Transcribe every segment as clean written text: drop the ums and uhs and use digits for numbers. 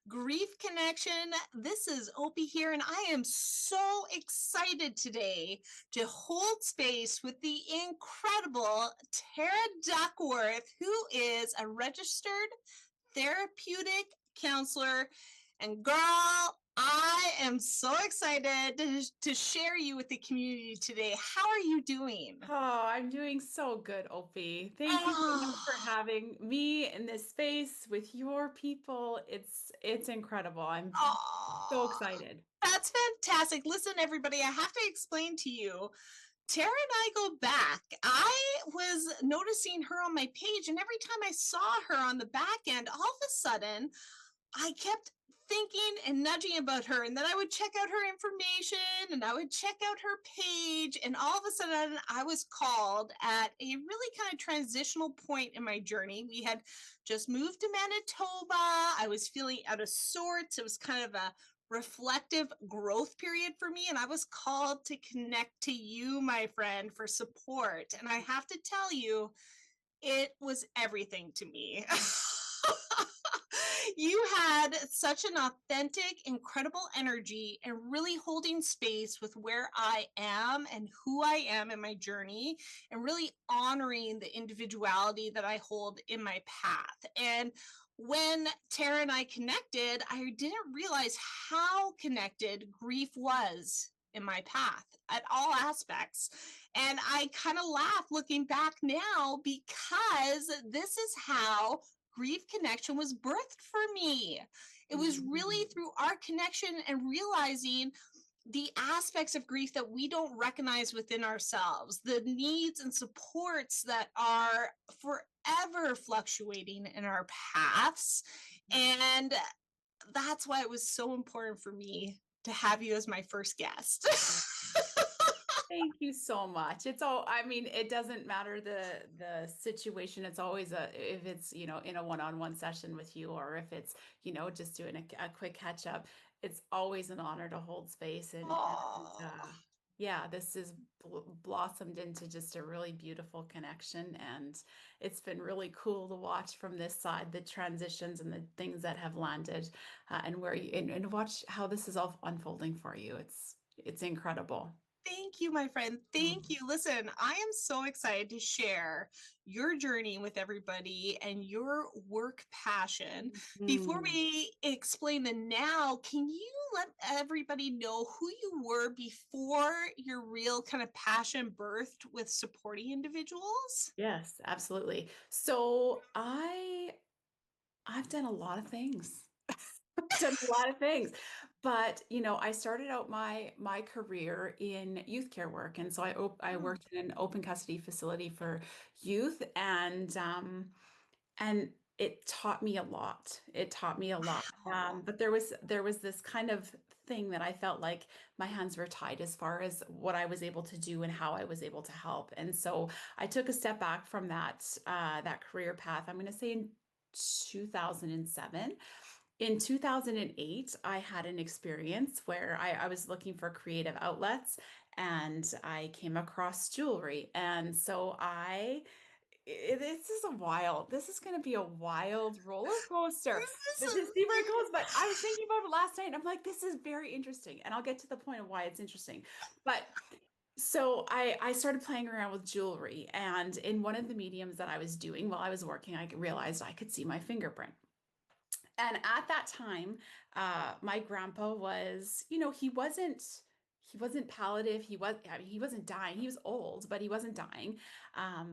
Grief Connection. This is Opie here, and I am so excited today to hold space with the incredible Tara Duckworth, who is a registered therapeutic counselor. And girl, I am so excited to share you with the community today. How are you doing? Oh, I'm doing so good, Opie. Thank you so much Oh, for having me in this space with your people. It's incredible. I'm so oh, excited. that's fantastic. Listen, everybody, I have to explain to you. Tara and I go back. I was noticing her on my page, and every time I saw her on the back end, all of a sudden, I kept thinking and nudging about her. And then I would check out her information and I would check out her page. And all of a sudden, I was called at a really kind of transitional point in my journey. We had just moved to Manitoba. I was feeling out of sorts. It was kind of a reflective growth period for me. And I was called to connect to you, my friend, for support. And I have to tell you, it was everything to me. You had such an authentic, incredible energy and really holding space with where I am and who I am in my journey, and really honoring the individuality that I hold in my path. And when Tara and I connected, I didn't realize how connected grief was in my path at all aspects. And I kind of laugh looking back now because this is how grief connection was birthed for me. It was really Mhm. through our connection and realizing the aspects of grief that we don't recognize within ourselves, the needs and supports that are forever fluctuating in our paths. And that's why it was so important for me to have you as my first guest. Thank you so much. I mean, it doesn't matter the situation. It's always if it's, in a one-on-one session with you or if it's, just doing a quick catch up, it's always an honor to hold space Oh, yeah, this is blossomed into just a really beautiful connection, and it's been really cool to watch from this side the transitions and the things that have landed, and where you and watch how this is all unfolding for you. It's incredible. thank you, my friend. Thank you. Listen, I am so excited to share your journey with everybody and your work passion. Before Mhm. we explain the now, can you let everybody know who you were before your real kind of passion birthed with supporting individuals? Yes, absolutely. So I've done a lot of things. I've done a lot of things. But, I started out my career in youth care work, and so I Mm. worked in an open custody facility for youth, and it taught me a lot. It taught me a lot. Wow. But there was this kind of thing that I felt like my hands were tied as far as what I was able to do and how I was able to help. And so I took a step back from that career path. I'm going to say in 2007. In 2008, I had an experience where I was looking for creative outlets, and I came across jewelry. And so this is going to be a wild roller coaster This to is see where it goes. But I was thinking about it last night, and I'm like, this is very interesting. And I'll get to the point of why it's interesting. But so I started playing around with jewelry, and in one of the mediums that I was doing while I was working, I realized I could see my fingerprint. And at that time, my grandpa was, he wasn't palliative. I mean, he wasn't dying. He was old, but he wasn't dying.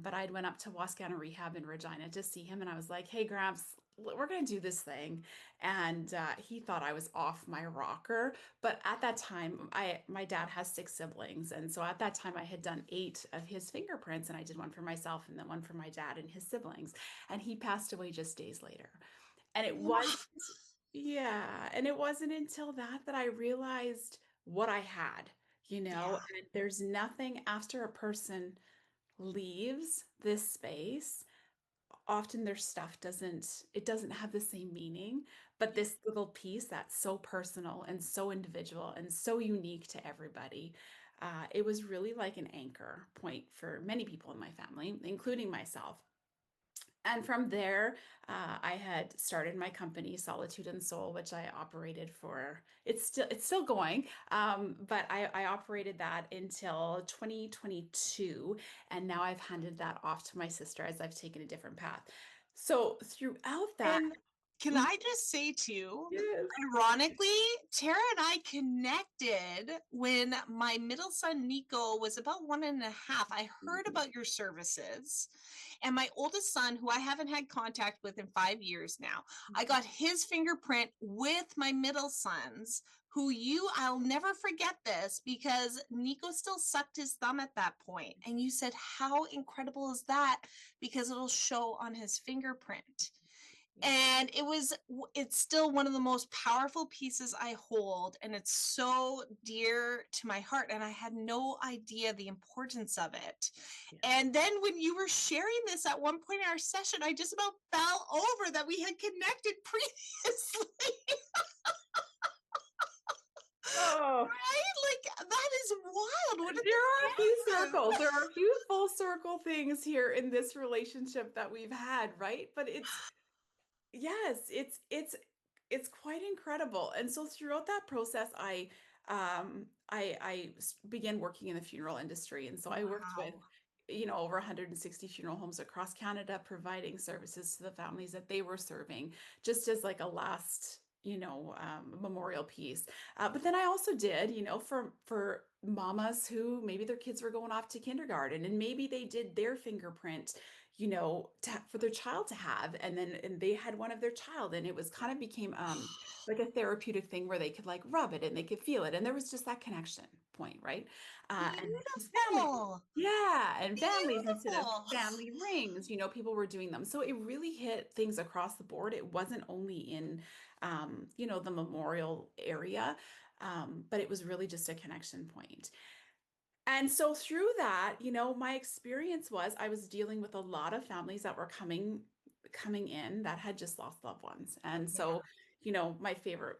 But I'd went up to Wascana Rehab in Regina to see him, and I was like, "Hey, Gramps, we're gonna do this thing." And he thought I was off my rocker. But at that time, my dad has six siblings, and so at that time, I had done eight of his fingerprints, and I did one for myself and then one for my dad and his siblings. And he passed away just days later. And it wow. was yeah, and it wasn't until that I realized what I had, Yeah. and there's nothing after a person leaves this space. Often their stuff doesn't have the same meaning, but Yeah. this little piece that's so personal and so individual and so unique to everybody, it was really like an anchor point for many people in my family, including myself. And from there, I had started my company, Solitude and Soul, which I operated for. It's still going, but I operated that until 2022, and now I've handed that off to my sister as I've taken a different path. So throughout that, And can Mhm. I just say too, Yes. ironically, Tara and I connected when my middle son Nico was about 1.5. I heard about your services. And my oldest son, who I haven't had contact with in 5 years now, I got his fingerprint with my middle son's, who I'll never forget this because Nico still sucked his thumb at that point. And you said, how incredible is that? Because it'll show on his fingerprint. And it's still one of the most powerful pieces I hold, and it's so dear to my heart, and I had no idea the importance of it. Yeah. And then when you were sharing this at one point in our session, I just about fell over that we had connected previously. Oh, Right, like that is wild. What did there are a few this circles. happen? There are a few full circle things here in this relationship that we've had, right? But yes, it's quite incredible. And so throughout that process, I began working in the funeral industry, and so I worked with Wow. over 160 funeral homes across Canada, providing services to the families that they were serving, just as like a last memorial piece. But then I also did, for mamas who maybe their kids were going off to kindergarten, and maybe they did their fingerprint, for their child to have, and they had one of their child, and it was kind of became like a therapeutic thing where they could like rub it and they could feel it, and there was just that connection point, right? And family, Beautiful. yeah, and families instead of Beautiful. family rings, people were doing them, so it really hit things across the board. It wasn't only in the memorial area, but it was really just a connection point. And so through that, my experience was I was dealing with a lot of families that were coming in that had just lost loved ones. And Yeah. so, my favorite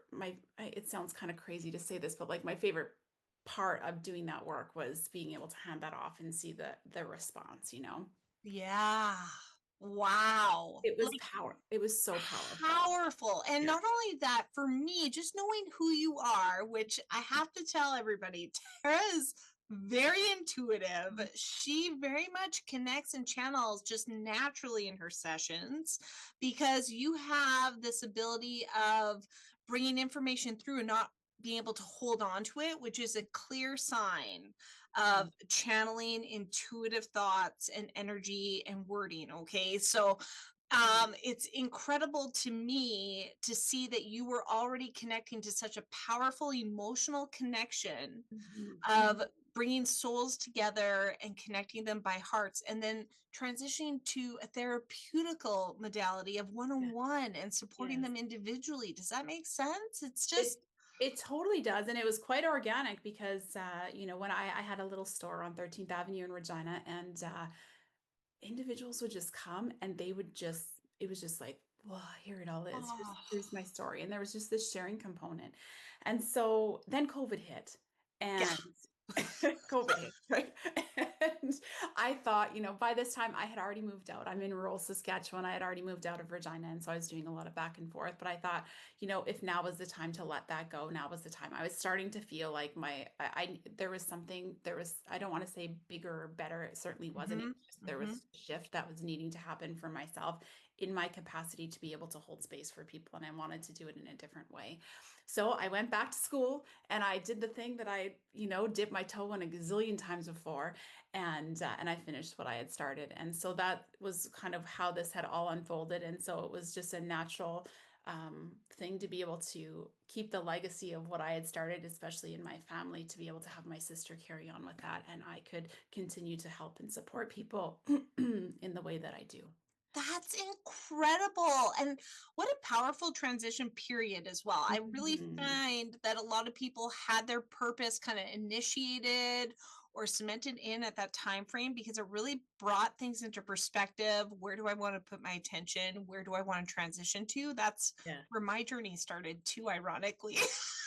it sounds kind of crazy to say this, but like my favorite part of doing that work was being able to hand that off and see the response. Yeah. Wow. It was Like power. It was so powerful. powerful. And Yeah. not only that, for me, just knowing who you are, which I have to tell everybody, Tara is very intuitive. She very much connects and channels just naturally in her sessions because you have this ability of bringing information through and not being able to hold on to it, which is a clear sign of channeling intuitive thoughts and energy and wording. Okay. So it's incredible to me to see that you were already connecting to such a powerful emotional connection Mhm. of bringing souls together and connecting them by hearts, and then transitioning to a therapeutical modality of Yes. one-on-one and supporting Yes. them individually. Does that make sense? It's It just it totally does, and it was quite organic because when I had a little store on 13th Avenue in Regina, and individuals would just come and they would just it was just like, well, here it all is. Here's oh here's my story, and there was just this sharing component. And so then COVID hit, yeah. and COVID hit, right? And I thought, by this time I had already moved out. I'm in rural Saskatchewan. I had already moved out of Regina. And so I was doing a lot of back and forth. But I thought, if now was the time to let that go, now was the time. I was starting to feel like there was something, I don't want to say bigger or better. It certainly wasn't. It Mm-hmm. was just, there Mm-hmm. was a shift that was needing to happen for myself in my capacity to be able to hold space for people. And I wanted to do it in a different way. So I went back to school and I did the thing that I, dipped my toe in a gazillion times before, and I finished what I had started. And so that was kind of how this had all unfolded. And so it was just a natural thing to be able to keep the legacy of what I had started, especially in my family, to be able to have my sister carry on with that, and I could continue to help and support people in the way that I do. That's incredible. And what a powerful transition period as well. I really Mhm. find that a lot of people had their purpose kind of initiated or cemented in at that time frame because it really brought things into perspective. Where do I want to put my attention? Where do I want to transition to? That's Yeah. where my journey started too, ironically.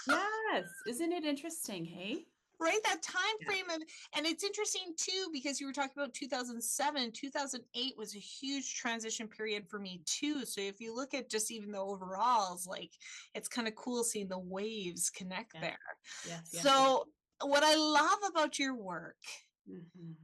Yes. Isn't it interesting? Hey? right, that time Yeah. frame of, and it's interesting too because you were talking about 2007, 2008 was a huge transition period for me too. So if you look at just even the overalls, like it's kind of cool seeing the waves connect Yes. there. Yes. Yes. Yes. So what I love about your work Hmm.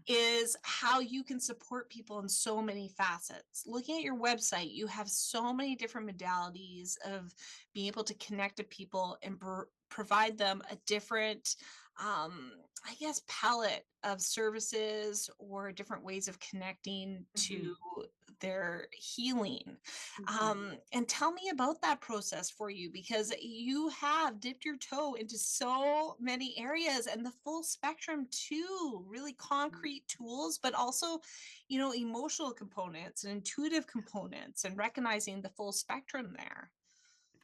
is how you can support people in so many facets. Looking at your website, you have so many different modalities of being able to connect to people and provide them a different, I guess, palette of services or different ways of connecting to Hmm. their healing. Hmm. And tell me about that process for you because you have dipped your toe into so many areas and the full spectrum too, really concrete tools, but also, emotional components and intuitive components and recognizing the full spectrum there.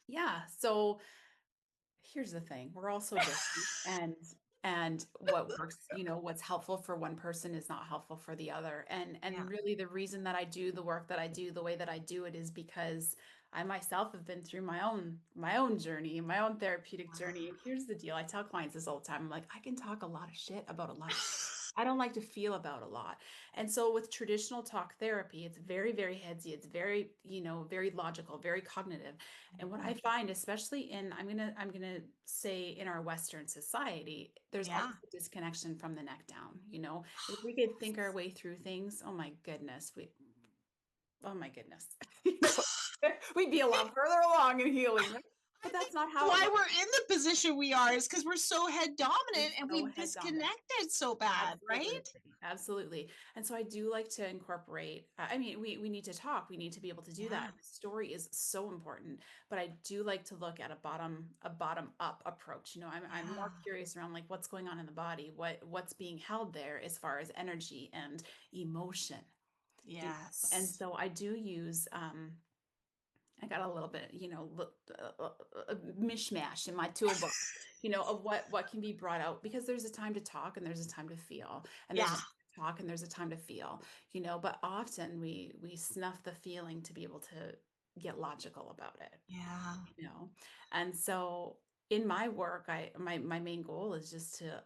Yeah. So here's the thing, we're all so different, and what works, what's helpful for one person is not helpful for the other. Yeah. And really the reason that I do the work that I do the way that I do it is because I myself have been through my own journey, my own therapeutic journey. And here's the deal, I tell clients this all the time. I'm like, I can talk a lot of shit about a lot of shit. I don't like to feel about a lot. And so with traditional talk therapy, it's very, very headsy. It's very, very logical, very cognitive. And what I find, especially in, I'm gonna say in our Western society, there's Yeah. almost a disconnection from the neck down. If we could think our way through things, oh my goodness, you know, we'd be a lot further along in healing, right? I But think that's not that's how it why works. we're in the position we are, is because we're so head We're dominant and so we've head dominant. disconnected so bad, right? Absolutely. Absolutely. And so I do like to incorporate, I mean, we need to talk, we need to be able to do that. Yeah. And the story is so important, but I do like to look at a bottom up approach. I'm Yeah. more curious around like what's going on in the body, what's being held there as far as energy and emotion. you know. And Yes. so I do use, I got a little bit, mishmash in my toolbox, of what can be brought out because there's a time to talk and there's a time to feel, and there's a Yeah. time to talk and there's a time to feel, but often we snuff the feeling to be able to get logical about it, Yeah. you know. And so in my work, my main goal is just to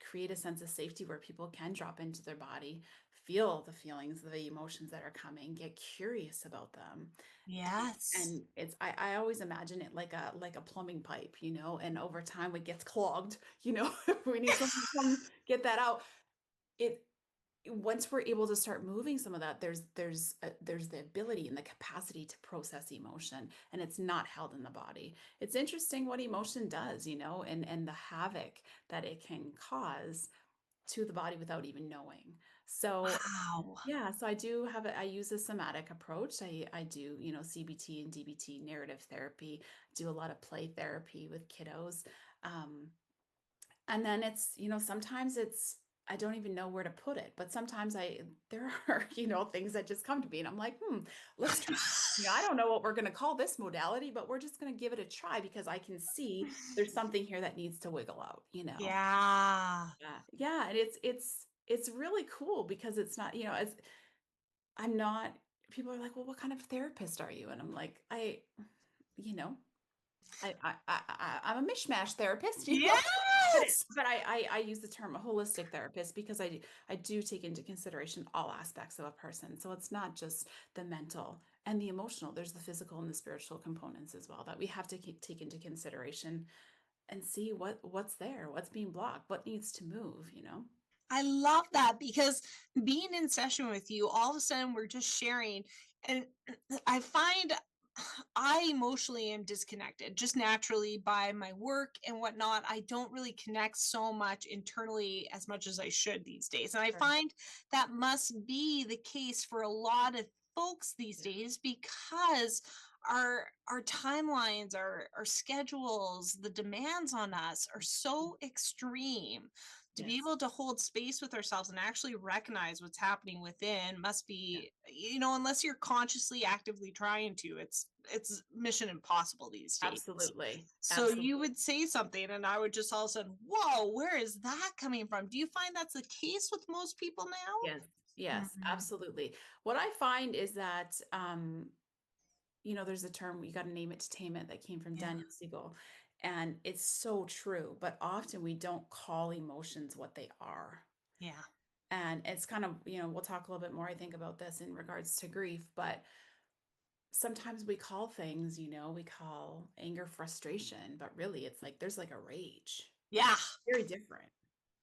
create a sense of safety where people can drop into their body, feel the feelings, the emotions that are coming, get curious about them. Yes. And I always imagine it like a plumbing pipe, and over time it gets clogged, we need someone to come get that out. It Once we're able to start moving some of that, there's the ability and the capacity to process emotion, and it's not held in the body. It's interesting what emotion does, and the havoc that it can cause to the body without even knowing. So Wow. yeah, so I use a somatic approach. I do, CBT and DBT, narrative therapy, do a lot of play therapy with kiddos. Um, and then sometimes I don't even know where to put it, but sometimes there are, things that just come to me and I'm like, let's try. I don't know what we're going to call this modality, but we're just going to give it a try because I can see there's something here that needs to wiggle out. Yeah. Yeah. Yeah. And it's really cool because it's not, I'm not, people are like, well, what kind of therapist are you? And I'm like, you know, I'm a mishmash therapist, but Yes. I use the term a holistic therapist because I do take into consideration all aspects of a person. So it's not just the mental and the emotional. There's the physical and the spiritual components as well that we have to take into consideration and see what's there, what's being blocked, what needs to move. I love that because being in session with you, all of a sudden we're just sharing. And I find I emotionally am disconnected just naturally by my work and whatnot. I don't really connect so much internally as much as I should these days. And I Sure. find that must be the case for a lot of folks these Yeah. days because our timelines, our schedules, the demands on us are so extreme. To be Yes. able to hold space with ourselves and actually recognize what's happening within must Yeah. be, unless you're consciously actively trying to, it's mission impossible these days. Absolutely. So you Absolutely. would say something and I would just all of a sudden, whoa, where is that coming from? Do you find that's the case with most people Yes. now? Yes, absolutely. What I find is that there's a term, you got to name it to tame it, that came from Yeah. Daniel Siegel. And it's so true, but often we don't call emotions what they are. Yeah. And it's kind of, we'll talk a little bit more, I think, about this in regards to grief, but sometimes we call things, we call anger frustration, but really it's like there's like a rage. Yeah. Very different,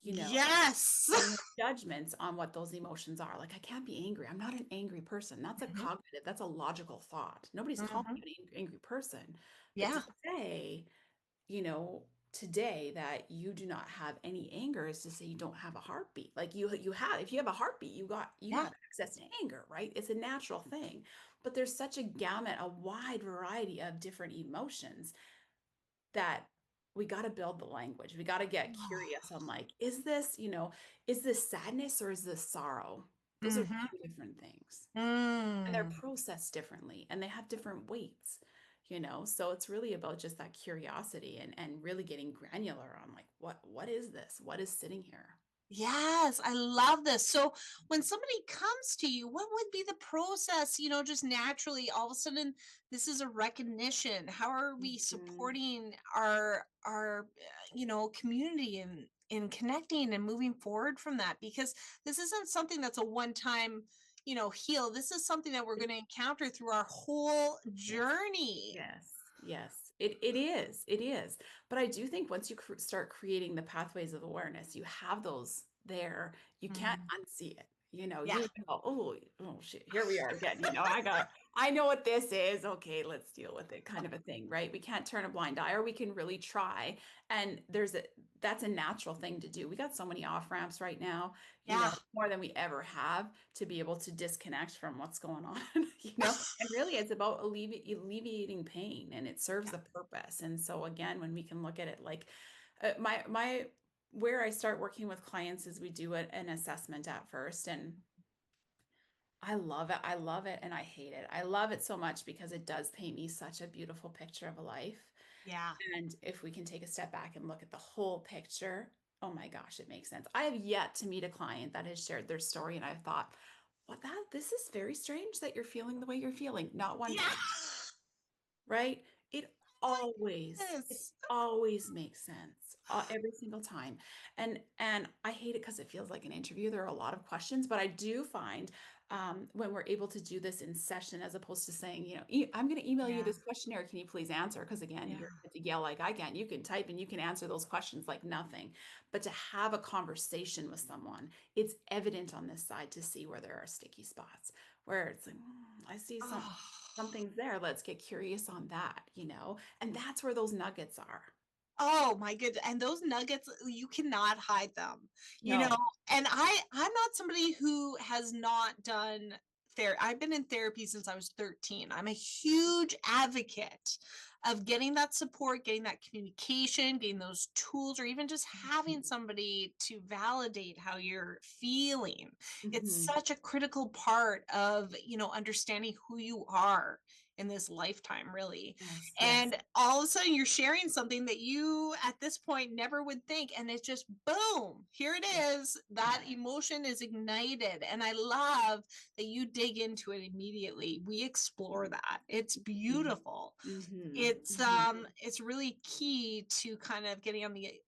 you know. Yes. And we have judgments on what those emotions are. Like, I can't be angry. I'm not an angry person. That's a Mhm. cognitive, that's a logical thought. Nobody's calling Mhm. you an angry person. But to Yeah. say, you know, today that you do not have any anger is to say you don't have a heartbeat. Like you have, if you have a heartbeat, you Yeah. have access to anger, right? It's a natural thing. But there's such a gamut, a wide variety of different emotions that we got to build the language. We got to get curious on, like, is this sadness or is this sorrow? Those are Mhm. two different things. And they're Mm. processed differently and they have different weights, so it's really about just that curiosity and really getting granular on, like, what is this, what is sitting here. Yes, I love this. So when somebody comes to you, what would be the process, just naturally all of a sudden this is a recognition. How are we Mhm. supporting our community in connecting and moving forward from that? Because this isn't something that's a one-time, heal. This is something that we're going to encounter through our whole Yes. journey. Yes, yes, it is. But I do think once you start creating the pathways of awareness, you have those there. You can't Mm. unsee it. Yeah. You go, oh shit, here we are again. I know what this is. Okay, let's deal with it, kind of a thing, right? We can't turn a blind eye, or we can really try. And that's a natural thing to do. We got so many off ramps right now, Yeah. more than we ever have, to be able to disconnect from what's going on, and really, it's about alleviating pain, and it serves a purpose. And so, again, when we can look at it like, my where I start working with clients is we do an assessment at first, and I love it. I love it, and I hate it. I love it so much because it does paint me such a beautiful picture of a life. Yeah. And if we can take a step back and look at the whole picture, oh my gosh, it makes sense. I have yet to meet a client that has shared their story, and I've thought, this is very strange that you're feeling the way you're feeling. Not one Yeah. time, right? It it Yes. always makes sense, every single time. And I hate it because it feels like an interview. There are a lot of questions, but I do find, when we're able to do this in session, as opposed to saying, I'm going to email you Yeah. this questionnaire. Can you please answer? Because again, Yeah. you're at the yell like I can. You can type and you can answer those questions like nothing. But to have a conversation with someone, it's evident on this side to see where there are sticky spots, where it's like, I see Oh. something's there. Let's get curious on that. And that's where those nuggets are. Oh my goodness. And those nuggets, you cannot hide them, you know. No. And I'm not somebody who has not done therapy. I've been in therapy since I was 13. I'm a huge advocate of getting that support, getting that communication, getting those tools, or even just having somebody to validate how you're feeling. It's Mhm. such a critical part of, understanding who you are in this lifetime, really. Yes, yes, And all of a sudden you're sharing something that you at this point never would think, and it's just boom, here it yes, is. That yes. emotion is ignited, and I love that you dig into it immediately. We explore that. It's Mhm. beautiful. Mhm. it's Mhm. um it's really key to kind of getting on the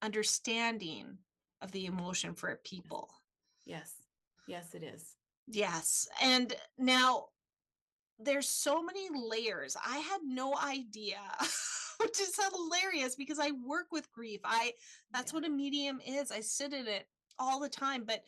understanding of the emotion for Yes, people. yes, yes, it is. Yes. And now there's so many layers. I had no idea, which is hilarious because I work with grief. That's Yeah. what a medium is. I sit in it all the time. But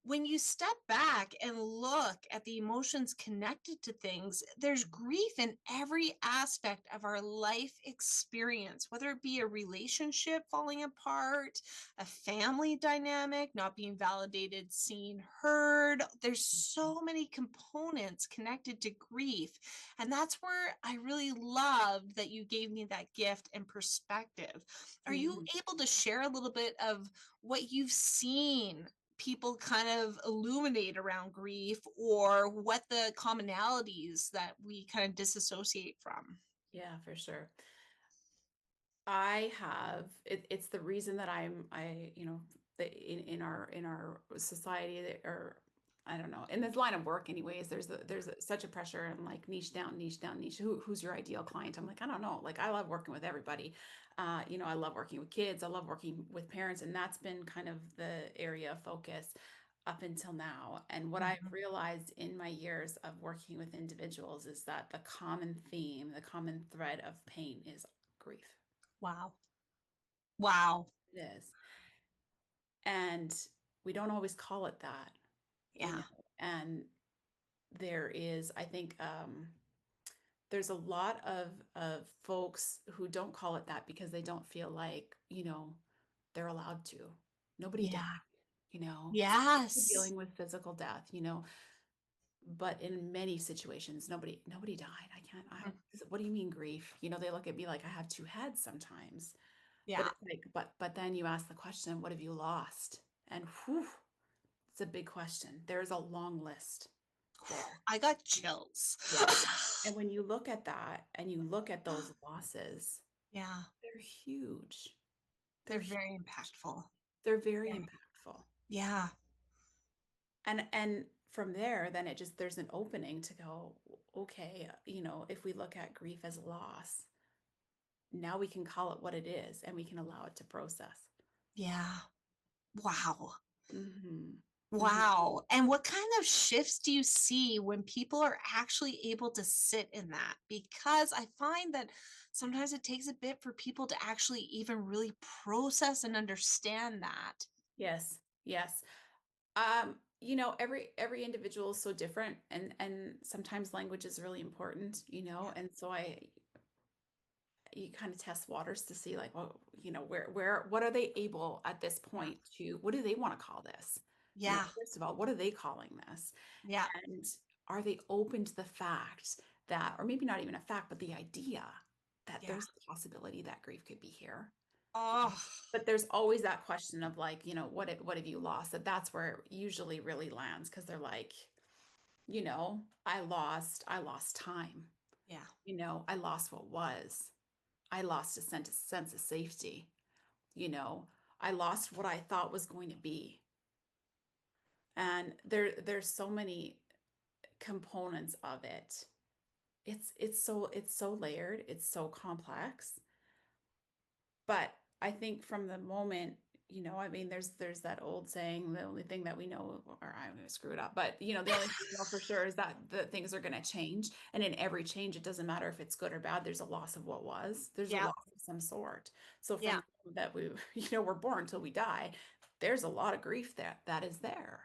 when you step back and look at the emotions connected to things, there's grief in every aspect of our life experience, whether it be a relationship falling apart, a family dynamic, not being validated, seen, heard. There's Mhm. so many components connected to grief. And that's where I really loved that you gave me that gift and perspective. Are you Mhm. able to share a little bit of what you've seen people kind of illuminate around grief, or what the commonalities that we kind of disassociate from? Yeah, for sure. It's the reason that I, in our society, that, or I don't know. In this line of work, anyways, such a pressure and like niche down, niche down, niche. Who's your ideal client? I'm like, I don't know. Like, I love working with everybody. I love working with kids. I love working with parents, and that's been kind of the area of focus up until now. And what I've Mhm. realized in my years of working with individuals is that the common theme, the common thread of pain is grief. Wow. Wow. It is. And we don't always call it that, Yeah. and there is, I think, there's a lot of folks who don't call it that because they don't feel like, they're allowed to. Nobody died, Yeah. Some people Yes. dealing with physical death, but in many situations, nobody died. Mhm. What do you mean grief? They look at me like I have two heads sometimes. But Yeah. it's like, but then you ask the question, what have you lost? And whew, it's a big question. There's a long list there. I got chills. Yeah. And when you look at that and you look at those losses, Yeah. they're huge. They're They're very huge. impactful. They're very Yeah. impactful. Yeah. And from there, then there's an opening to go, okay, if we look at grief as loss, now we can call it what it is and we can allow it to process. Yeah. Wow. Hmm. Hmm. Wow. And what kind of shifts do you see when people are actually able to sit in that? Because I find that sometimes it takes a bit for people to actually even really process and understand that. Yes, yes. Every individual is so different, and sometimes language is really important, Yeah. and so I you kind of test waters to see like, well, where what are they able at this Yeah. point to, what do they want to call this? Yeah. First of all, what are they calling this? Yeah. And are they open to the fact that, or maybe not even a fact, but the idea that Yeah. there's a possibility that grief could be here? Oh, But there's always that question of like, what have you lost? That's where it usually really lands, because they're like, I lost time. yeah. I lost what was. I lost a sense of safety. You know, I lost what I thought was going to be. And there's so many components of it. It's so layered, it's so complex. But I think from the moment, I mean, there's that old saying, the only thing that we know, or I'm going to screw it up, but the only thing we know for sure is that the things are going to change. And in every change, it doesn't matter if it's good or bad, there's a loss of what was, there's a Yeah. loss of some sort. So Yeah. from that we, we're born till we die, there's a lot of grief that is there.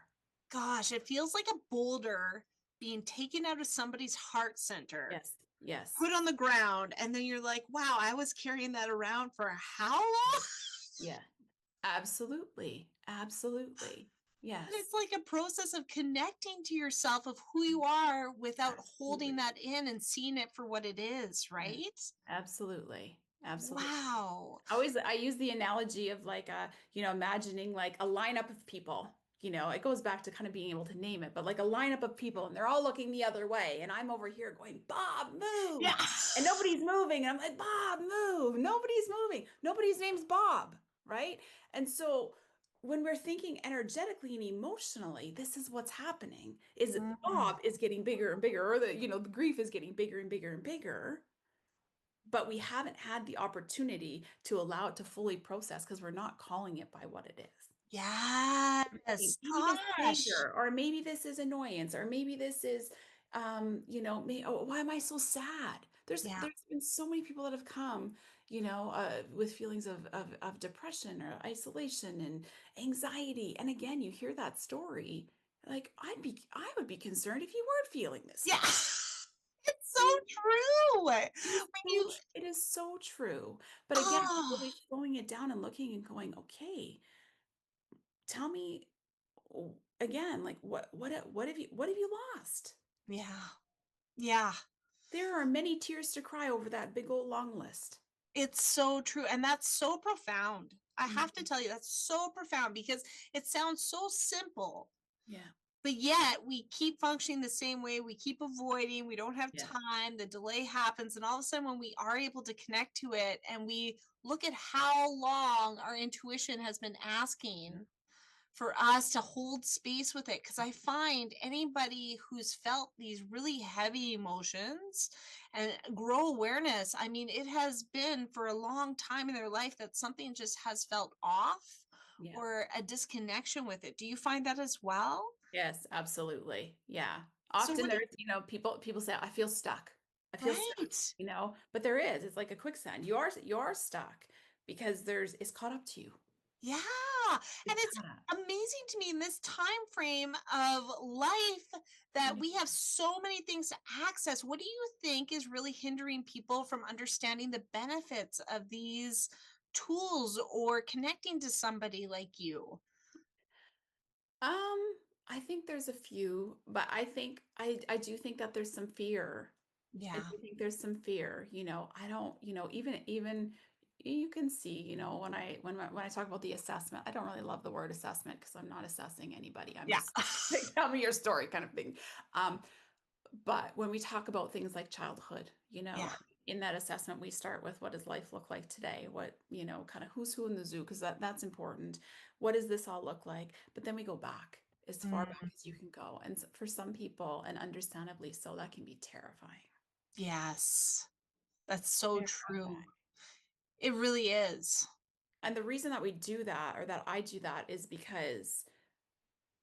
Gosh, it feels like a boulder being taken out of somebody's heart center, Yes. Yes. put on the ground, and then you're like, wow, I was carrying that around for how long? Yeah. Absolutely. Absolutely. And Yes. it's like a process of connecting to yourself of who you are without holding Absolutely. that in and seeing it for what it is, Yeah. right? Absolutely. Absolutely. Wow. I use the analogy of like imagining like a lineup of people. It goes back to kind of being able to name it, but like a lineup of people, and they're all looking the other way, and I'm over here going, Bob, Yeah. move. And nobody's moving. And I'm like, Bob, move. Nobody's moving. Nobody's name's Bob, right? And so when we're thinking energetically and emotionally, this is what's happening. Is Mhm. Bob is getting bigger and bigger, or the grief is getting bigger and bigger and bigger, but we haven't had the opportunity to allow it to fully process because we're not calling it by what it is. Yes. Maybe this is Gosh. anger, or maybe this is annoyance, or maybe this is, why am I so sad? Yeah. There's been so many people that have come, with feelings of depression or isolation and anxiety. And again, you hear that story, like I would be concerned if you weren't feeling this Yeah. way. It's so true. When you, It is so true. But again, oh, really slowing it down and looking and going, okay, tell me, again, like what have you lost? yeah. Yeah. There are many tears to cry over that big old long list. It's so true. And that's so profound. I have to Mhm. tell you, that's so profound because it sounds so simple, Yeah. but yet we keep functioning the same way. We keep avoiding, we don't have Yeah. time, the delay happens. And all of a sudden, when we are able to connect to it and we look at how long our intuition has been Yeah. asking for us to hold space with it, because I find anybody who's felt these really heavy emotions and grow awareness, I mean, it has been for a long time in their life that something just has felt off Yeah. or a disconnection with it. Do you find that as well? Yes, absolutely. Yeah. So Often what do there's, people say, I feel stuck. I feel stuck, right. but there is, it's like a quicksand. You are stuck because it's caught up to you. Yeah, and It's it's caught up. amazing to me in this time frame of life that Yeah. we have so many things to access. What do you think is really hindering people from understanding the benefits of these tools or connecting to somebody like you? I think there's a few, but I do think that there's some fear. I Yeah. do think there's some fear, I don't, even you can see, when I talk about the assessment, I don't really love the word assessment because I'm not assessing anybody. I'm Yeah. just like, tell me your story kind of thing. Um, but when we talk about things like childhood, Yeah. in that assessment, we start with what does life look like today? What, kind of who's who in the zoo, because that's important. What does this all look like? But then we go back as far back Mm, as you can go. And for some people, and understandably so, that can be terrifying. yes. That's so true. Terrifying. It really is. And the reason that we do that, or that I do that, is because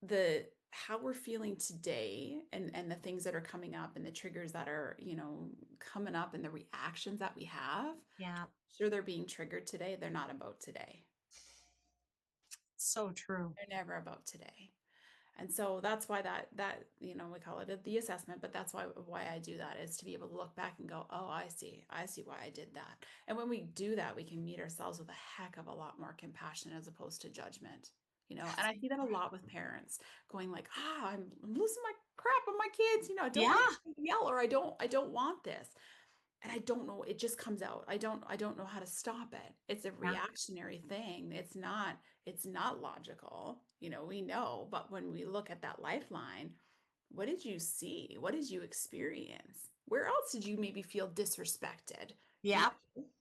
the how we're feeling today, and the things that are coming up, and the triggers that are, coming up, and the reactions that we have, Yeah. sure, they're being triggered today, they're not about today. So true. They're never about today. And so that's why that we call it the assessment, but that's why I do that, is to be able to look back and go, oh, I see why I did that. And when we do that, we can meet ourselves with a heck of a lot more compassion as opposed to judgment. And That's I see that a lot with parents going like, I'm losing my crap on my kids. I don't yeah. want to yell, or I don't want this. And I don't know, it just comes out. I don't know how to stop it. It's a Yeah. reactionary thing. It's not logical. We know, but when we look at that lifeline, what did you see? What did you experience? Where else did you maybe feel disrespected? You Yeah.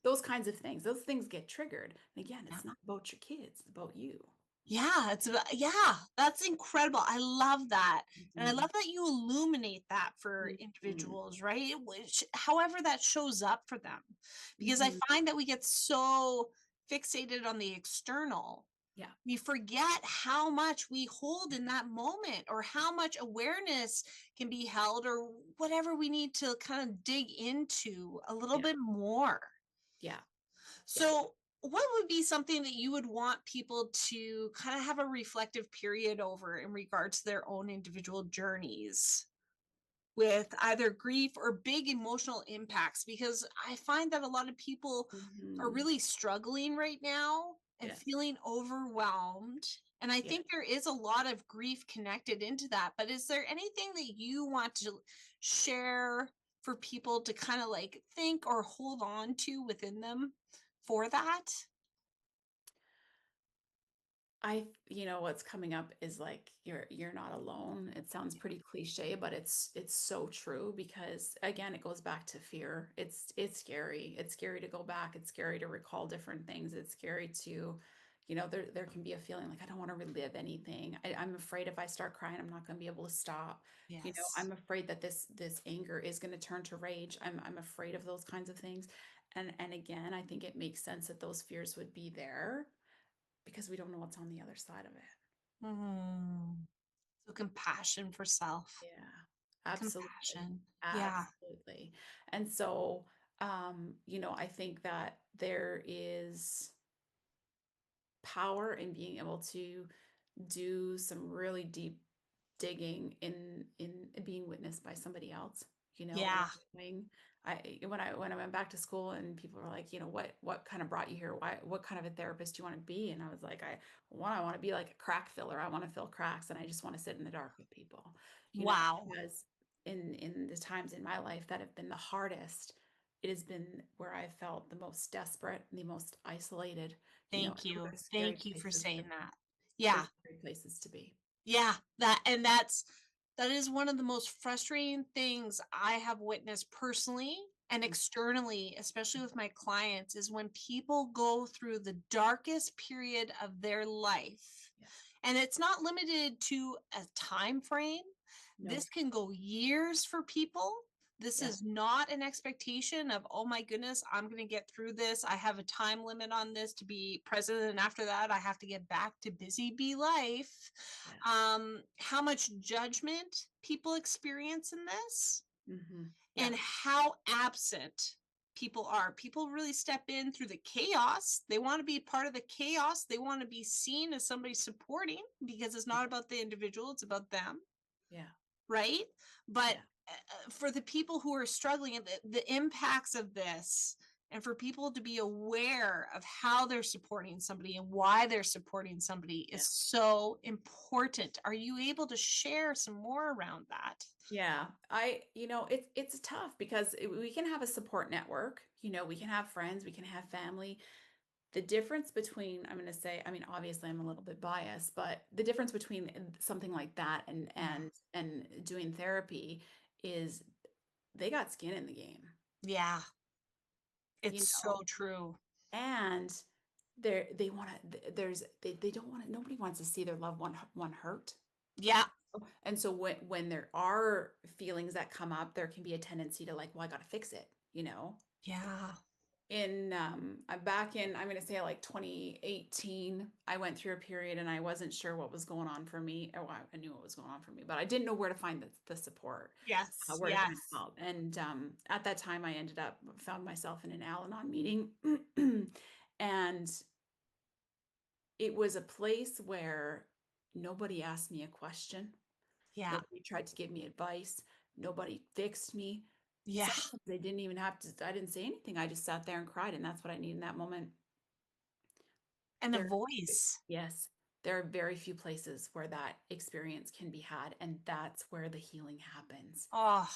those kinds of things. Those things get triggered. And again, Yeah. it's not about your kids, it's about you. Yeah, it's about, yeah, that's incredible. I love that. And I Mhm. love that you illuminate that for Mhm. individuals, right? Which, however that shows up for them. Because I Mhm. find that we get so fixated on the external. Yeah. We forget how much we hold in that moment, or how much awareness can be held, or whatever we need to kind of dig into a little Yeah. bit more. Yeah. Yeah. So, what would be something that you would want people to kind of have a reflective period over in regards to their own individual journeys with either grief or big emotional impacts? Because I find that a lot of people are Mhm. really struggling right now and Yes. feeling overwhelmed. And I Yeah. think there is a lot of grief connected into that. But is there anything that you want to share for people to kind of like think or hold on to within them for that? What's coming up is like you're not alone. It sounds pretty cliche, but it's so true, because again, it goes back to fear. It's scary. It's scary to go back. It's scary to recall different things. It's scary to, there can be a feeling like I don't want to relive anything. I'm afraid if I start crying, I'm not going to be able to stop. Yes. I'm afraid that this anger is going to turn to rage. I'm afraid of those kinds of things. And again, I think it makes sense that those fears would be there because we don't know what's on the other side of it. Mm. So compassion for self. Yeah, absolutely. Compassion. Yeah. Absolutely. And so, I think that there is power in being able to do some really deep digging in being witnessed by somebody else. When Yeah. I'm doing, when I went back to school, and people were like, what kind of brought you here? What kind of a therapist do you want to be? And I was like, I want to be like a crack filler. I want to fill cracks, and I just want to sit in the dark with people. Wow. Because in the times in my life that have been the hardest, it has been where I felt the most desperate, the most isolated. Thank And those you. are scary Thank you for places to saying be. that. Those Yeah. are scary places to be. Yeah. That is one of the most frustrating things I have witnessed personally and Mm, externally, especially with my clients, is when people go through the darkest period of their life yeah. And it's not limited to a time frame. No. This can go years for people. This Yeah. is not an expectation of, oh my goodness, I'm going to get through this. I have a time limit on this to be president. And after that, I have to get back to busy bee life. Yeah. How much judgment people experience in this Yeah. and how absent people are. People really step in through the chaos. They want to be part of the chaos. They want to be seen as somebody supporting because it's not about the individual, it's about them, Yeah. right? But Yeah. for the people who are struggling, the impacts of this, and for people to be aware of how they're supporting somebody and why they're supporting somebody Yeah. is so important. Are you able to share some more around that? Yeah, it's tough because we can have a support network, we can have friends, we can have family. The difference between, I'm going to say, I mean, obviously I'm a little bit biased, but the difference between something like that and Yeah. doing therapy is they got skin in the game, Yeah, you it's know, so true. and they want to they don't want to, nobody wants to see their loved one hurt. Yeah, And so when there are feelings that come up, there can be a tendency to like, well, I got to fix it. yeah, I'm back in, I'm going to say like 2018, I went through a period and I wasn't sure what was going on for me. Oh, I knew what was going on for me, but I didn't know where to find the support, yes, where to yes, find help. And at that time, I ended up found myself in an Al-Anon meeting, and it was a place where nobody asked me a question. yeah, Nobody tried to give me advice. Nobody fixed me. yeah. Sometimes they didn't even have to, I didn't say anything. I just sat there and cried, and that's what I need in that moment. And a There, voice. yes, there are very few places where that experience can be had, and that's where the healing happens. Oh,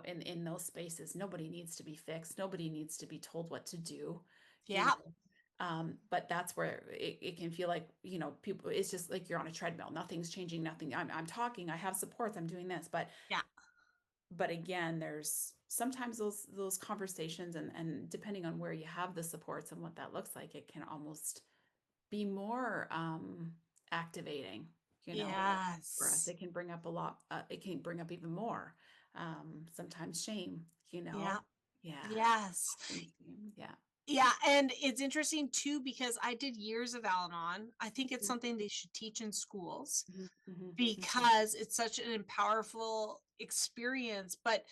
In those spaces, nobody needs to be fixed. Nobody needs to be told what to do, you yeah, know. But that's where it can feel like, people, it's just like you're on a treadmill. Nothing's changing, nothing. I'm talking, I have supports, I'm doing this, yeah, but again, there's sometimes those conversations, and depending on where you have the supports and what that looks like, it can almost be more activating, you know, for us. yes, It can bring up a lot, it can bring up even more, sometimes shame, yeah, yeah, yes. often shame. Yeah. Yeah, and it's interesting too because I did years of Al-Anon. I think it's Mhm, something they should teach in schools mhm, mhm, mhm. because it's such an powerful experience, but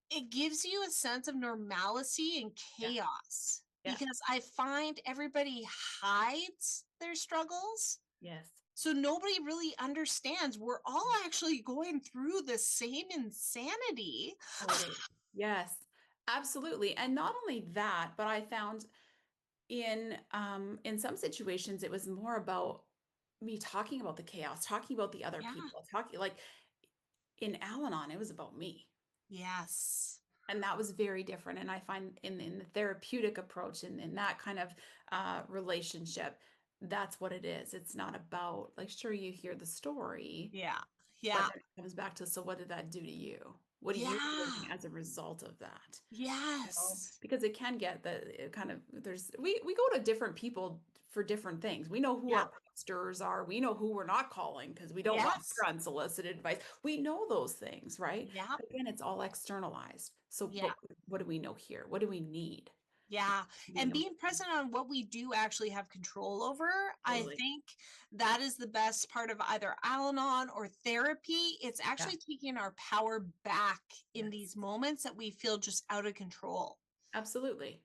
it gives you a sense of normalcy and Yeah, chaos yeah, because I find everybody hides their struggles. yes, So nobody really understands. We're all actually going through the same insanity. totally. Yes, absolutely. And not only that, but I found in some situations it was more about me talking about the chaos, talking about the other Yeah. people, talking like in Al-Anon, it was about me. Yes. And that was very different. And I find in the therapeutic approach and in that kind of relationship, that's what it is. It's not about, like, sure, you hear the story, Yeah. but Yeah. then it comes back to, so what did that do to you? What are you Yeah. feeling as a result of that? Yes. Because it can get kind of, we go to different people for different things. We know who Yeah. our pastors are. We know who we're not calling because we don't want Yes. their unsolicited advice. We know those things, right? Yeah. But again, it's all externalized. So, Yeah. but what do we know here? What do we need? Yeah. We And know being present on what we do actually have control over, I totally. think that is the best part of either Al Anon or therapy. It's Yeah. actually taking our power back in Yes. these moments that we feel just out of control. Absolutely.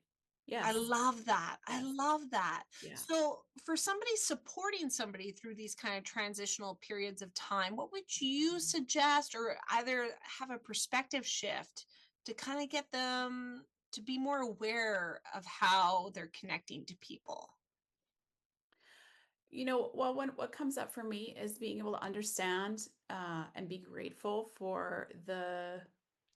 I Yes. love that. I Yes. love that. Yeah. So, for somebody supporting somebody through these kind of transitional periods of time, what would you suggest, or either have a perspective shift to kind of get them to be more aware of how they're connecting to people? Well, what comes up for me is being able to understand and be grateful for the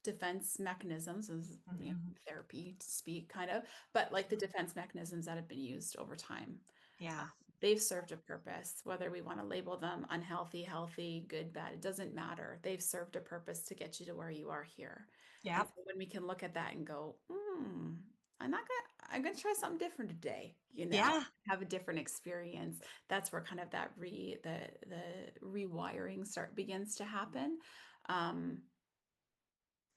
defense mechanisms, as Mhm. therapy to speak, kind of, but like the defense mechanisms that have been used over time. Uh, Yeah. they've served a purpose, whether we want to label them unhealthy, healthy, good, bad, it doesn't matter. They've served a purpose to get you to where you are here. And Yep. so when we can look at that and go, I'm not gonna, I'm going to try something different today, Yeah. have a different experience. That's where kind of that the rewiring begins to happen. Um,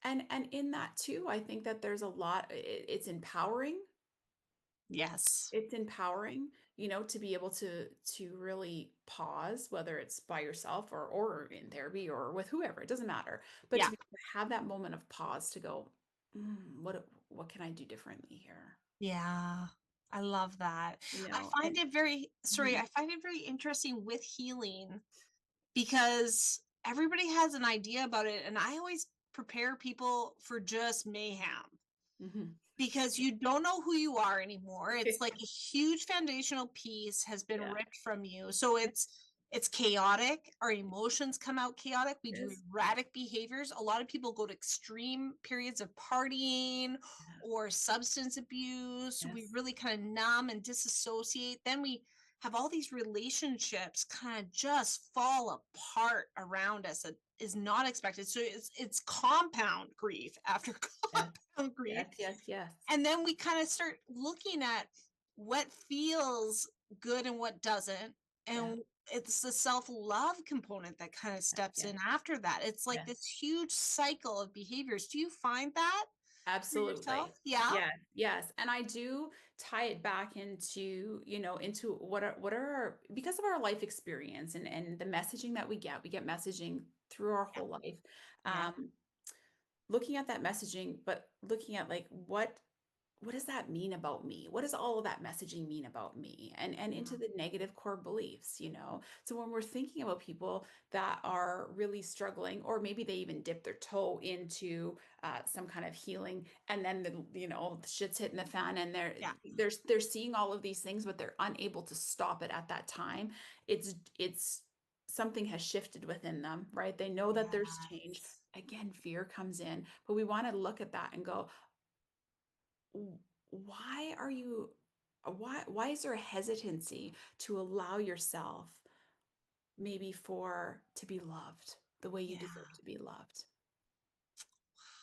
and in that too, I think that there's a lot, it's empowering. Yes. It's empowering, to be able to really pause, whether it's by yourself or in therapy or with whoever, it doesn't matter. But Yeah. to be able to have that moment of pause to go, what can I do differently here? Yeah. I love that. I find And it very, sorry, mhm, I find it very interesting with healing because everybody has an idea about it. And I always prepare people for just mayhem mhm. because you don't know who you are anymore. It's like a huge foundational piece has been Yeah, ripped from you. So it's chaotic. Our emotions come out chaotic. We it do is. erratic behaviors. A lot of people go to extreme periods of partying or substance abuse. We Yes, really kind of numb and disassociate. Then we have all these relationships kind of just fall apart around us that is not expected. So it's compound grief after yes, compound grief, yes, yes, yes, and then we kind of start looking at what feels good and what doesn't, yeah, and it's the self-love component that kind of steps yeah, in after that. It's like yes. this huge cycle of behaviors. Do you find that for yourself? Absolutely. Yeah. Yes, yes. And I do tie it back into, into because of our life experience and the messaging that we get messaging through our Yeah. whole life. Yeah. Um, Looking at that messaging, but looking at like what does that mean about me? What does all of that messaging mean about me? And into Yeah. the negative core beliefs. So when we're thinking about people that are really struggling, or maybe they even dip their toe into some kind of healing, and then the shit's hitting the fan, and Yeah. they're seeing all of these things, but they're unable to stop it at that time. It's something has shifted within them, right? They know that there's change. Yes. Again, fear comes in, but we want to look at that and go, why are you why is there a hesitancy to allow yourself maybe for to be loved the way you Yeah. deserve to be loved?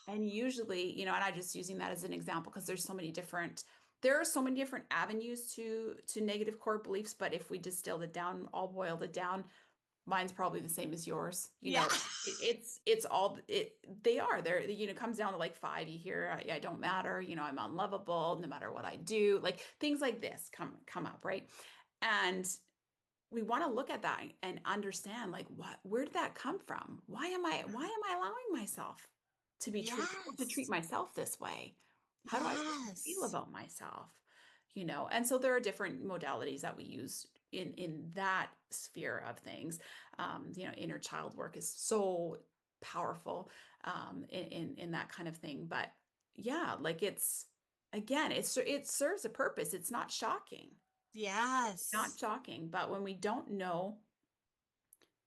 And usually, and I'm just using that as an example because there are so many different avenues to negative core beliefs, but if we distilled it down, all boiled it down, mine's probably the same as yours. Yeah. It's all they are there. It comes down to like five. You hear, I don't matter. I'm unlovable no matter what I do. Like things like this come up, right? And we want to look at that and understand, like, where did that come from? Why am I allowing myself to treat Yes. myself this way? How do I really feel Yes. about myself? And so there are different modalities that we use in that sphere of things. Inner child work is so powerful in that kind of thing. But yeah, like it's again, it serves a purpose. It's not shocking, Yes. but when we don't know,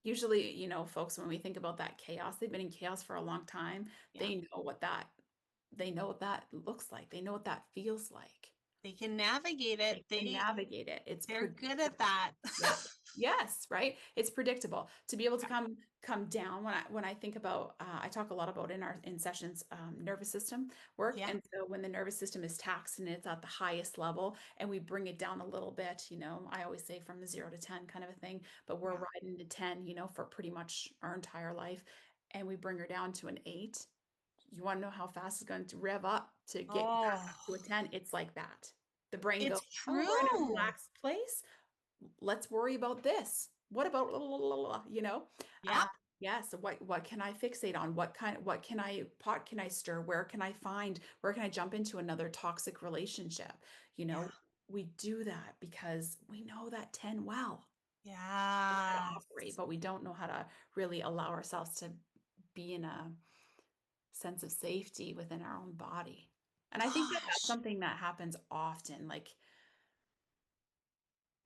usually, folks, when we think about that chaos, they've been in chaos for a long time. Yeah. They know what that looks like. They know what that feels like. They can navigate it. They can navigate it. It's They're good at predictable. that. Yeah. Yes, right? It's predictable. To be able to come down when I think about I talk a lot about in sessions nervous system work. Yeah. And so when the nervous system is taxed and it's at the highest level and we bring it down a little bit, I always say from the 0 to 10 kind of a thing, but we're Yeah. riding to 10, for pretty much our entire life, and we bring her down to an 8. You want to know how fast it's going to rev up to get back Oh, up to a 10? It's like that. The brain goes, it's oh, we're in a true. relaxed place. Let's worry about this. What about blah, blah, blah, blah, Uh, Yep. yeah. So what can I fixate on? What can I pot can I stir? Where can I jump into another toxic relationship? You Yeah. know, we do that because we know that 10 well. We know how to Yes. operate, but we don't know how to really allow ourselves to be in a sense of safety within our own body. And I think that that's Gosh. something that happens often. Like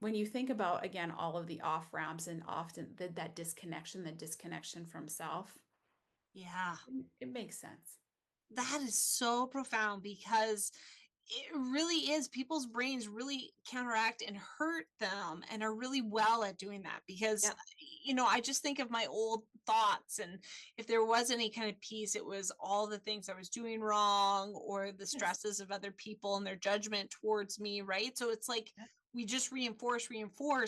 when you think about, again, all of the off ramps and often that the disconnection from self, Yeah. it makes sense. That is so profound because it really is, people's brains really counteract and hurt them and are really well at doing that because Yeah. I just think of my old thoughts. And if there was any kind of peace, it was all the things I was doing wrong or the Yes. stresses of other people and their judgment towards me, right? So it's like Yeah, we just reinforce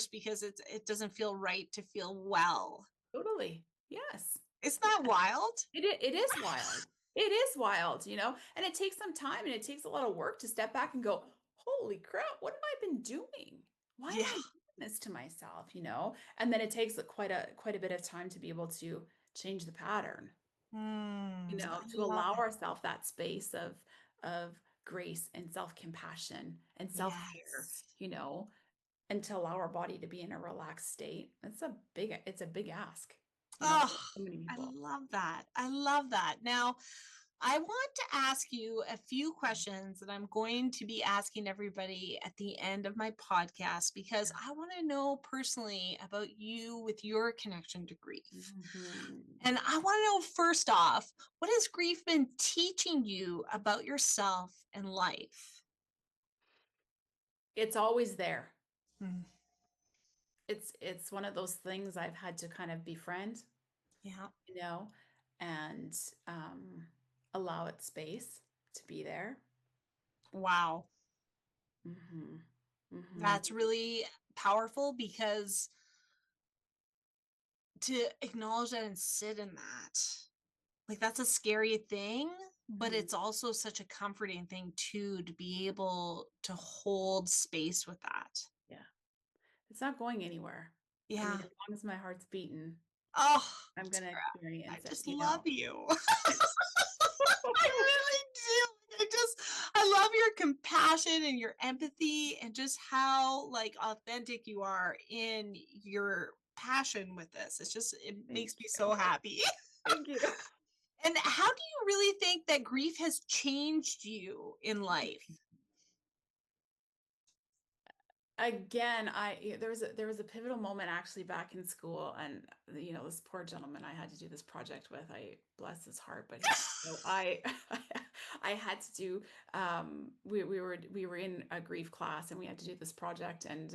because it doesn't feel right to feel well. totally. Yes. Isn't that Yes. wild? It is wild. It is wild, you know, and it takes some time and it takes a lot of work to step back and go, holy crap, what have I been doing? Why am Yeah. I doing this to myself, you know? And then it takes quite a bit of time to be able to change the pattern, you know, I to love allow it. ourselves that space of grace and self-compassion and self-care, Yes. you know, and to allow our body to be in a relaxed state. It's a big ask, you know, Oh, for so many I people. love that. I love that. Now, I want to ask you a few questions that I'm going to be asking everybody at the end of my podcast because I want to know personally about you with your connection to grief. Mhm. And I want to know first off, what has grief been teaching you about yourself and life? It's always there. Mm, It's one of those things I've had to kind of befriend, yeah. you know, and um, allow it space to be there. Wow. Hmm. Hmm. That's really powerful because to acknowledge that and sit in that, like that's a scary thing, but Hmm. it's also such a comforting thing too to be able to hold space with that. Yeah, it's not going anywhere. I mean, Yeah. as long as my heart's beating, Oh, I'm gonna I experience it, just you love know. you. I really do. I love your compassion and your empathy and just how like authentic you are in your passion with this. It Thank makes me you. so happy. Thank you. And how do you really think that grief has changed you in life? Again, there was a pivotal moment actually back in school, and you know, this poor gentleman I had to do this project with, I bless his heart, but he, so I I had to do we were in a grief class and we had to do this project, and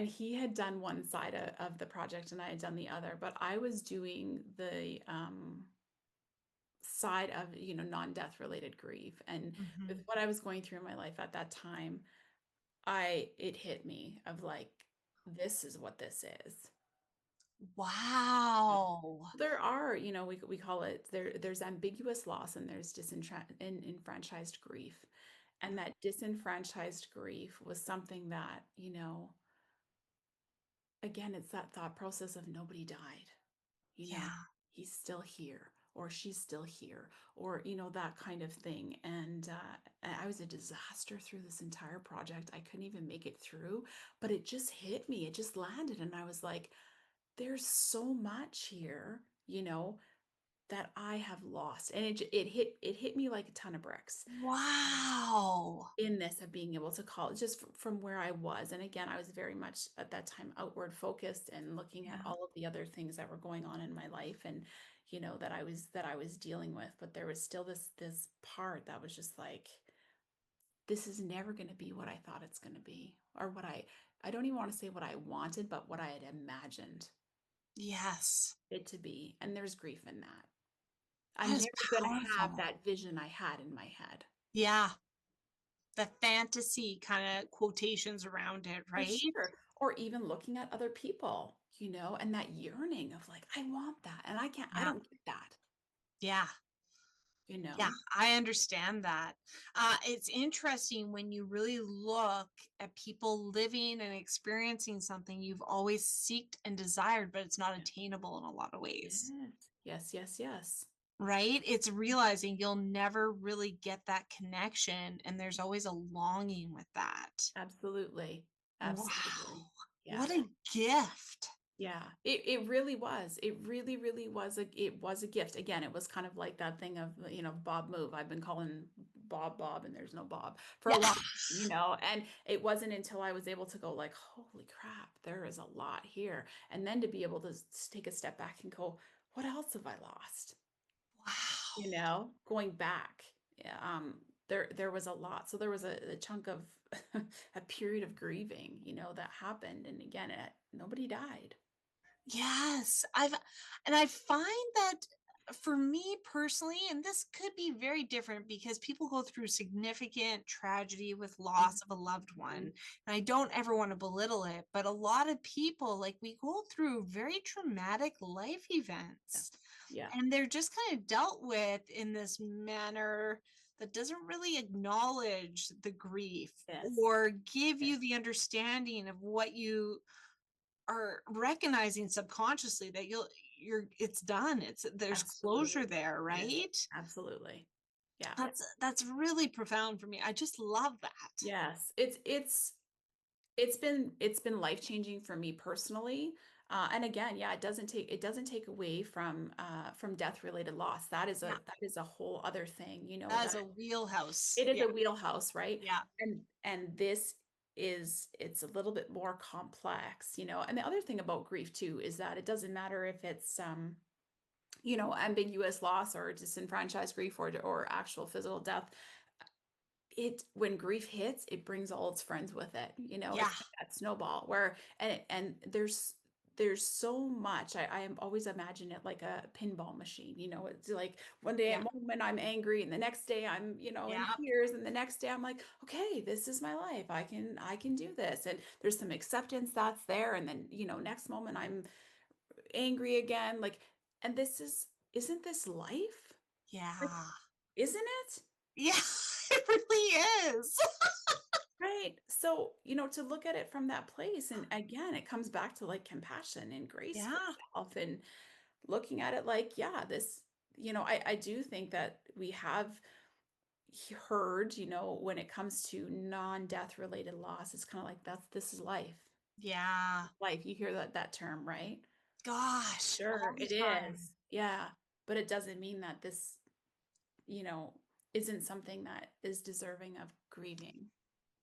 he had done one side of the project and I had done the other, but I was doing the side of, you know, non-death related grief, and with Mhm. what I was going through in my life at that time, I it hit me of like, this is what this is. Yeah. Wow. There are, you know, we call it there's ambiguous loss and there's enfranchised grief. And that disenfranchised grief was something that, you know, again, it's that thought process of nobody died, you know, Yeah. he's still here or she's still here or, you know, that kind of thing. And I was a disaster through this entire project. I couldn't even make it through, but it just hit me. It just landed. And I was like, there's so much here, you know, that I have lost. And it hit me like a ton of bricks Wow. in this of being able to call just from where I was. And again, I was very much at that time outward focused and looking at Yeah. all of the other things that were going on in my life and, you know, that I was dealing with. But there was still this part that was just like, this is never going to be what I thought it's going to be, or what I don't even want to say what I wanted, but what I had imagined Yes. it to be. And there's grief in that. That I'm is never going to have powerful. that vision I had in my head. Yeah. The fantasy kind of quotations around it, For right? sure. Or even looking at other people, you know, and that yearning of like, I want that. And I Yeah. don't get that, Yeah. you Yeah, know? I understand that. It's interesting when you really look at people living and experiencing something you've always seeked and desired, but it's not Yeah. attainable in a lot of ways, Yes. Yes, yes, yes. right? It's realizing you'll never really get that connection, and there's always a longing with that. Absolutely. Absolutely. Wow, Yeah. what a gift. Yeah. It really was. It really, really was it was a gift. Again, it was kind of like that thing of, you know, Bob move. I've been calling Bob and there's no Bob for Yeah. a long time, you know, and it wasn't until I was able to go like, holy crap, there is a lot here. And then to be able to take a step back and go, what else have I lost? You Wow. know, going back. Yeah, there was a lot. So there was a chunk of a period of grieving, you know, that happened. And again, nobody died. Yes, and I find that for me personally, and this could be very different because people go through significant tragedy with loss of a loved one, Mhm. and I don't ever want to belittle it, but a lot of people, like, we go through very traumatic life Yeah. events, Yeah. and they're just kind of dealt with in this manner that doesn't really acknowledge the grief Yes. or give Yes. you the understanding of what you are recognizing subconsciously that you're it's done. It's there's closure Absolutely. there, Yes. right? Absolutely. Yeah. That's really profound for me. I just love that. Yes. It's been life changing for me personally. And again, yeah, it doesn't take away from death related loss. Yeah, That is a whole other thing, you know, that is that a wheelhouse. it is Yeah, a wheelhouse, right? yeah, And this is it's a little bit more complex, you know. And the other thing about grief too is that it doesn't matter if it's you know, ambiguous loss or disenfranchised grief or actual physical death. It when grief hits, it brings all its friends with it. You know, yeah, it's like that snowball where and there's so much. I am always imagine it like a pinball machine. You know, it's like one day yeah, a moment I'm angry, and the next day I'm, you know, in yeah, tears, and the next day I'm like, okay, this is my life. I can do this. And there's some acceptance that's there. And then, you know, next moment I'm angry again. Like, and this is isn't this life? Like, yeah, isn't it? yeah. It really is. Right. So, you know, to look at it from that place, and again, it comes back to like compassion and grace for Yeah, self and looking at it like, yeah, this, you know, I do think that we have heard, you know, when it comes to non-death related loss, it's kind of like this is life. yeah. Life, you hear that term, right? Gosh, Sure, all the it time. is. Yeah. But it doesn't mean that this, you know, isn't something that is deserving of grieving.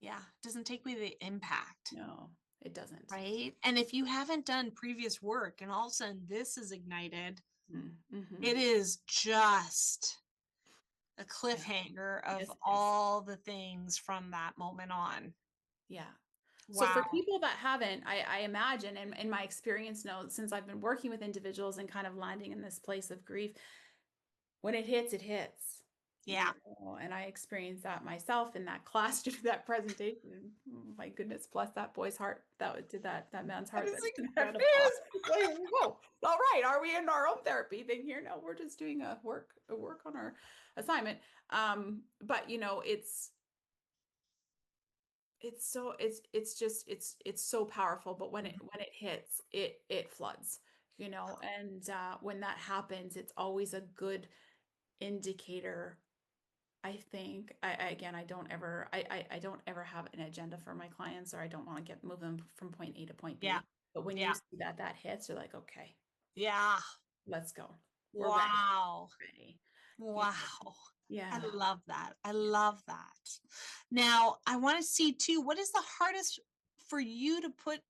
Yeah, doesn't take away the impact. No, it doesn't. Right? And if you haven't done previous work and all of a sudden this is ignited, Mm-hmm. it is just a Yeah. cliffhanger of Yes, it is. all the things from that moment on. Yeah. So for Wow. people that haven't, I imagine, and in my experience notes, since I've been working with individuals and kind of landing in this place of grief, when it hits, it hits. Yeah. You know, and I experienced that myself in that class to do that presentation. Oh my goodness, bless that boy's heart. Did that man's That heart is that did that incredible. is. Like, whoa, all right. Are we in our own therapy thing here? No, we're just doing a work on our assignment. But you know, it's so it's just it's so powerful, but when it hits, it floods, you know, and when that happens, it's always a good indicator. I think again, I don't ever have an agenda for my clients, or I don't want to get move them from point A to point Yeah. B. But when you Yeah. see that hits, you're like, okay, Yeah. let's go. We're ready. Wow. Ready. You Wow. know? I Yeah. love that. I love that. Now, I want to see too, what is the hardest for you to put?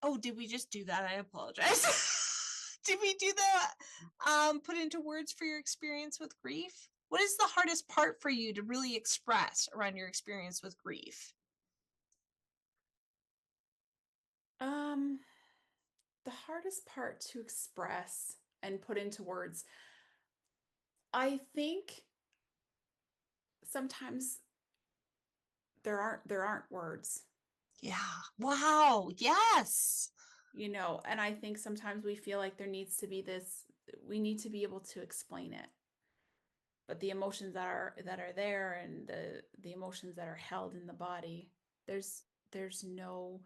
Oh, did we just do that? I apologize. Did we do the put into words for your experience with grief? What is the hardest part for you to really express around your experience with grief? Um, the hardest part to express and put into words, I think sometimes there aren't words, Yeah. Wow. Yes. you know, and I think sometimes we feel like there needs to be this, we need to be able to explain it. But the emotions that are there, and the emotions that are held in the body, there's no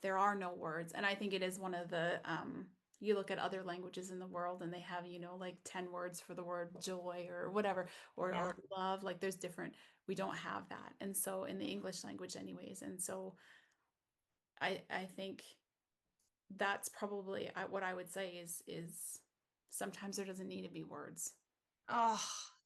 there are no words. And I think it is one of the you look at other languages in the world, and they have, you know, like 10 words for the word joy or whatever, Yeah. or love. Like there's different, we don't have that. And so in the English language anyways. And so I think that's probably what I would say is sometimes there doesn't need to be words. Oh,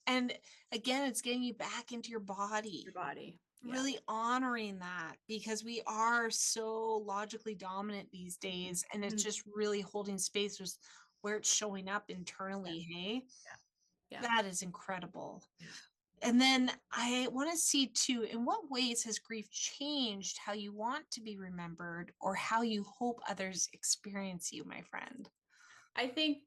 and again, it's getting you back into your Your body, body. Yeah. really honoring that because we are so logically dominant these days. And it's Mhm. just really holding space with where it's showing up internally. Yes. Hey, Yeah. Yeah. that is incredible. Yeah. And then I want to see too, in what ways has grief changed how you want to be remembered or how you hope others experience you, my friend? I think,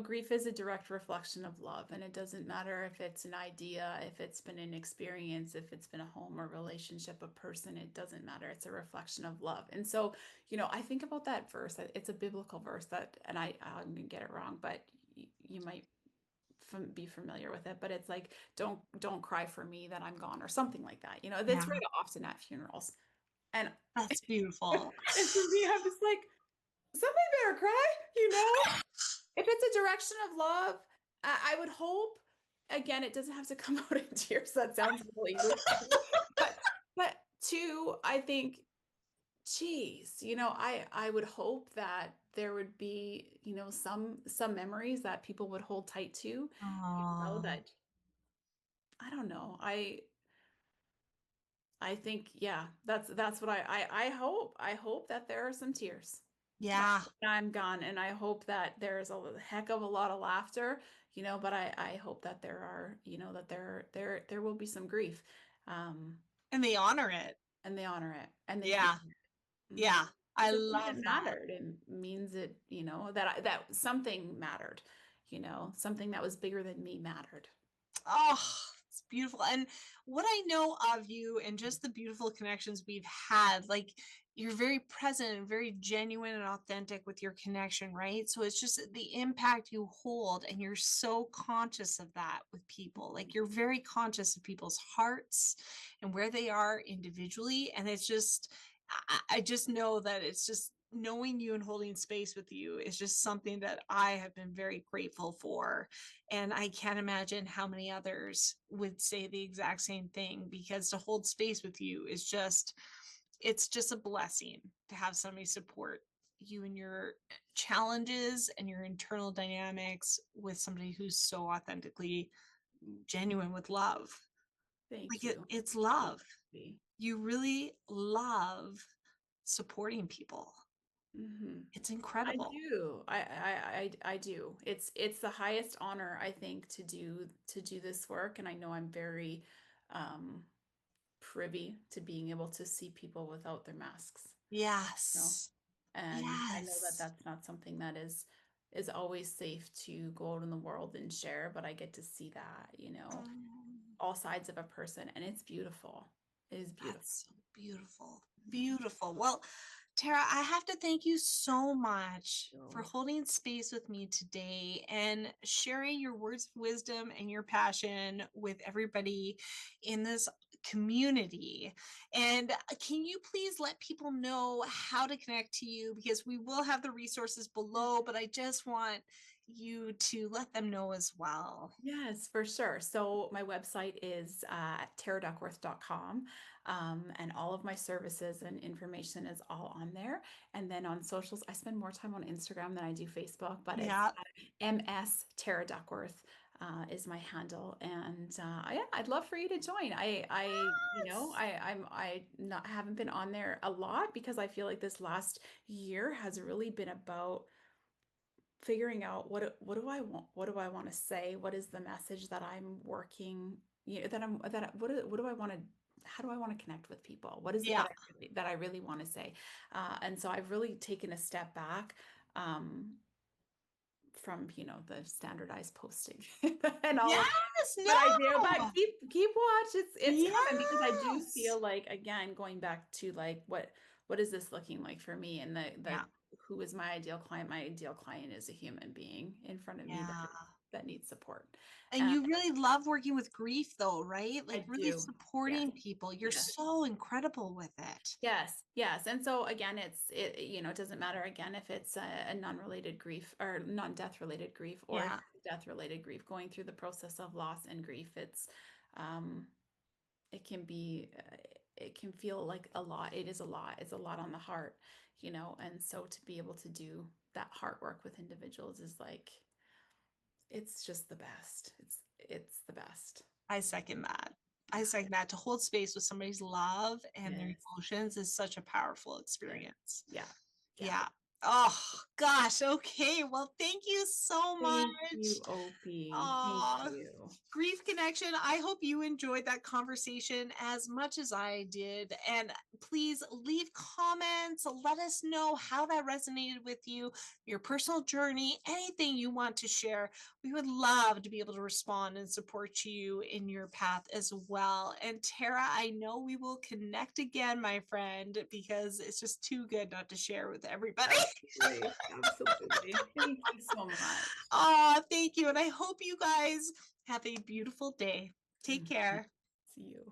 grief is a direct reflection of love, and it doesn't matter if it's an idea, if it's been an experience, if it's been a home or relationship, a person, it doesn't matter. It's a reflection of love. And so, I think about that verse. It's a biblical verse that, and I'm gonna get it wrong, but you might be familiar with it, but it's like, don't cry for me that I'm gone, or something like that. That's Yeah, read often at funerals. And that's beautiful. and for me, I'm just like, somebody better cry, you know? If it's a direction of love, I would hope, again, it doesn't have to come out in tears. That sounds really risky. But but two, I think, geez, I would hope that there would be, some memories that people would hold tight to, Oh, that I don't know. I think, yeah, that's what I hope. I hope that there are some tears yeah. when I'm gone, and I hope that there's a heck of a lot of laughter, but I hope that there are, that there will be some grief, um, And they honor it. and they honor it, and they feel Yeah. it. Yeah. I Because it means love it that. mattered, and means it, that something mattered, something that was bigger than me mattered. Oh, it's beautiful. And what I know of you and just the beautiful connections we've had, like you're very present and very genuine and authentic with your connection, right? So it's just the impact you hold, and you're so conscious of that with people. Like you're very conscious of people's hearts and where they are individually. And it's just, I just know that it's just knowing you and holding space with you is just something that I have been very grateful for, and I can't imagine how many others would say the exact same thing, because to hold space with you is just, it's just a blessing to have somebody support you in your challenges and your internal dynamics with somebody who's so authentically genuine with love. Thank Like you. it's Thank love. you. You really love supporting people. Hmm. It's I incredible. do. I do. It's the highest honor, I think, to do this work, and I know I'm very um privy to being able to see people without their masks, you know. Yes. And I know that Yes. that's not something that is always safe to go out in the world and share, but I get to see that, Mm. all sides of a person, and it's beautiful. It is beautiful. That's so beautiful. Mhm. Beautiful. Well, Tara, I have to thank you so much for So, holding space with me today and sharing your words of wisdom and your passion with everybody in this community. And can you please let people know how to connect to you? Because we will have the resources below, but I just want you to let them know as well. yes, for sure. So my website is taraduckworth.com, and all of my services and information is all on there. And then on socials, I spend more time on Instagram than I do Facebook, but it's Yeah. MS Tara Duckworth is my handle. And yeah, I'd love for you to join. Yes. I not haven't been on there a lot because I feel like this last year has really been about figuring out what do I want to say, what is the message that I'm working, that I'm that what do I want to, how do I want to connect with people, what is it Yeah. that I really want to say, and so I've really taken a step back, um, from the standardized posting and all of Yes. but I do, but No. keep watch. It's coming because I do Yes. feel like, again, going back to like what is this looking like for me, and the Yeah. who is my ideal client? My ideal client is a human being in front of me Yeah. that needs support. And And you really love working with grief though, right? Like I really do. Yes. supporting people. You're Yes. so incredible with it. Yes, yes. And so again, it doesn't matter again if it's a non-related grief or non-death related grief, or if Yeah. it's death related grief, going through the process of loss and grief. Um, it can be, it can feel like a lot. It is a lot. It's a lot on the heart, and so to be able to do that heart work with individuals is like, it's just the best. It's the best. I second that. I Yeah. second that. To hold space with somebody's love and their Yes. emotions is such a powerful Yes. experience. Yeah. Yeah. Yeah. Oh, gosh. Okay. Well, thank you so much. Thank you, Opie. Thank Aw, you. Grief Connection. I hope you enjoyed that conversation as much as I did. And please leave comments. Let us know how that resonated with you, your personal journey, anything you want to share. We would love to be able to respond and support you in your path as well. And Tara, I know we will connect again, my friend, because it's just too good not to share with everybody. Absolutely. Absolutely. Thank you so much. Oh, thank you. And I hope you guys have a beautiful day. Take Mhm. care. See you.